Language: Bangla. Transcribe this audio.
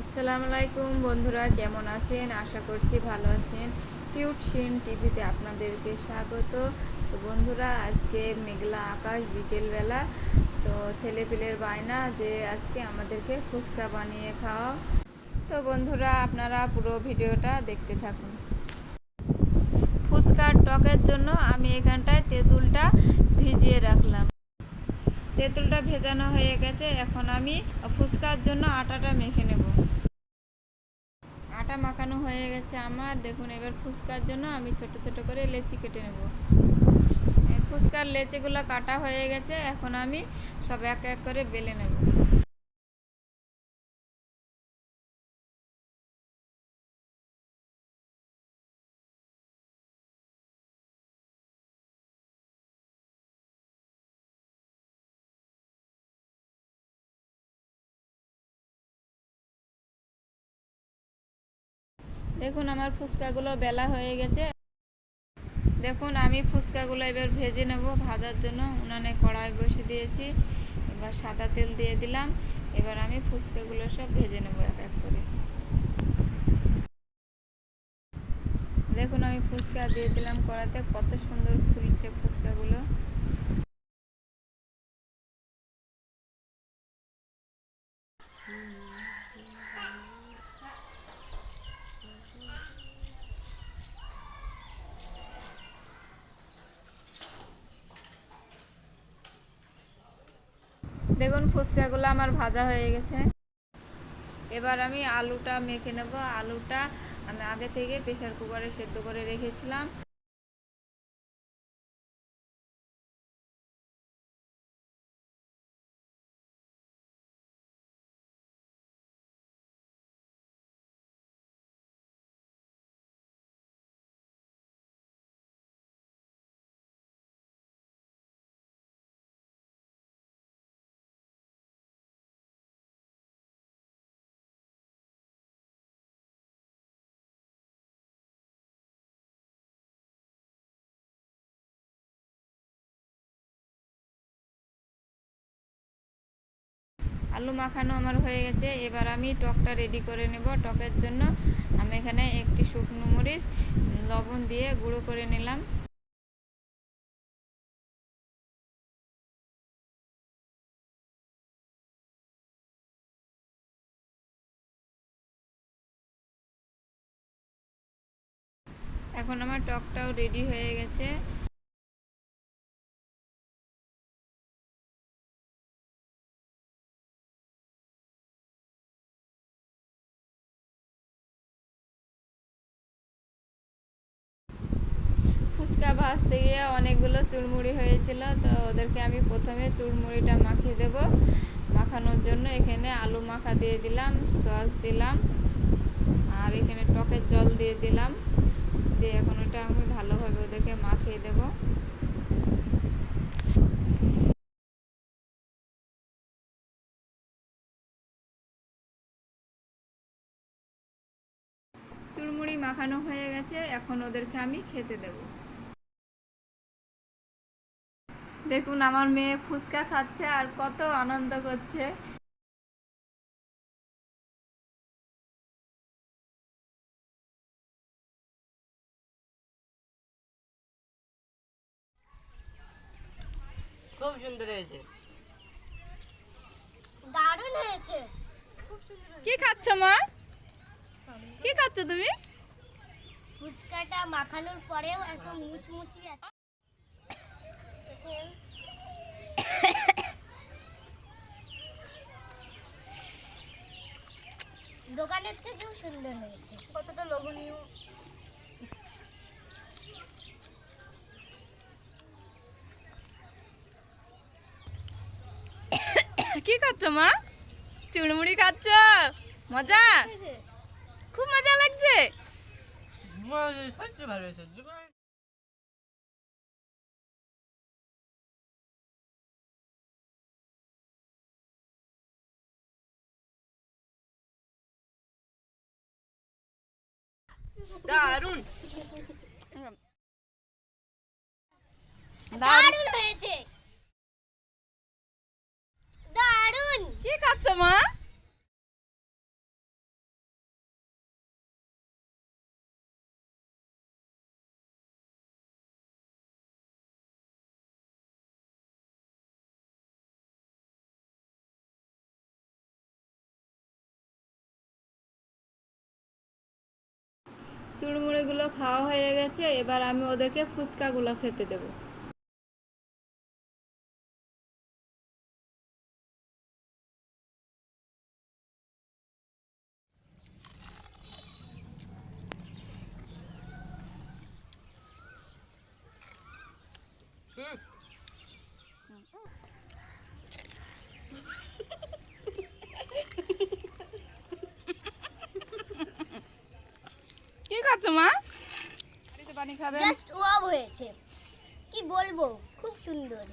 আসসালামু আলাইকুম বন্ধুরা, কেমন আছেন? আশা করছি ভালো আছেন। কিউট শিন টিভিতে আপনাদেরকে স্বাগত। তো বন্ধুরা, আজকে মেঘলা আকাশ, বিকেলবেলা। তো ছেলেপিলের বায়না যে আজকে আমাদেরকে ফুচকা বানিয়ে খাওয়াও। তো বন্ধুরা, আপনারা পুরো ভিডিওটা দেখতে থাকুন। ফুচকার টকের জন্য আমি এখানটায় তেঁতুলটা ভিজিয়ে রাখলাম। তেঁতুলটা ভেজানো হয়ে গেছে। এখন আমি ফুচকার জন্য আটাটা মেখে নেব। আটা মাখানো হয়ে গেছে আমার। দেখুন, এবার ফুচকার জন্য আমি ছোট ছোট করে লেচি কেটে নেব। ফুচকার লেচিগুলো কাটা হয়ে গেছে। এখন আমি সব এক এক করে বেলে নেব। দেখুন, আমার ফুচকাগুলো বেলা হয়ে গেছে। দেখুন, আমি ফুচকাগুলো এবার ভেজে নেব। ভাজার জন্য উনানে কড়াই বসে দিয়েছি। এবার সাদা তেল দিয়ে দিলাম। এবার আমি ফুচকাগুলো সব ভেজে নেব এক এক করে। দেখুন, আমি ফুচকা দিয়ে দিলাম কড়াতে। কত সুন্দর ফুলছে ফুচকাগুলো। দেখুন, ফুচকাগুলো আমার ভাজা হয়ে গেছে। এবার আমি আলুটা মেখে নেব। আলুটা আমি আগে থেকে প্রেসার কুকারে সেদ্ধ করে রেখেছিলাম। আলু মাখানো আমার হয়ে গেছে। এবার আমি টকটা রেডি করে নেব। টকের জন্য আমি এখানে একটি শুকনো মরিচ লবণ দিয়ে গুঁড়ো করে নিলাম। এখন আমার টকটাও রেডি হয়ে গেছে। ফুচকা ভাজতে গিয়ে অনেকগুলো চুড়মুড়ি হয়েছিল। তো ওদেরকে আমি প্রথমে চুড়মুড়িটা মাখিয়ে দেব। মাখানোর জন্য এখানে আলু মাখা দিয়ে দিলাম, সস দিলাম, আর এখানে টকের জল দিয়ে দিলাম। দিয়ে এখন ওটা আমি ভালোভাবে ওদেরকে মাখিয়ে দেব। চুড়মুড়ি মাখানো হয়ে গেছে। এখন ওদেরকে আমি খেতে দেব। দেখুন, আমার মেয়ে ফুচকা খাচ্ছে আর কত আনন্দ করছে। খুব সুন্দর হয়েছে। দারুণ হয়েছে। কি খাচ্ছ মা? কি খাচ্ছ তুমি? ফুচকাটা মাখানোর পরেও একদম মুচমুচি আছে। দোকানের থেকেও সুন্দর হয়েছে। কতটা লোভনীয়। কি খাচ্ছ মা? চুড়মুড়ি খাচ্ছ? মজা? খুব মজা লাগছে। সত্যি ভালো হয়েছে। দারুণ দারুণ হয়েছে। দারুণ। কি খাচ্ছ মা? চুড়মুড়িগুলো খাওয়া হয়ে গেছে, এবার আমি ওদেরকে ফুচকাগুলো খেতে দেবো। হুম কি খাচ্ছ মা? পানি খাবেন? জাস্ট ওয়াও হয়েছে, কি বলবো, খুব সুন্দর।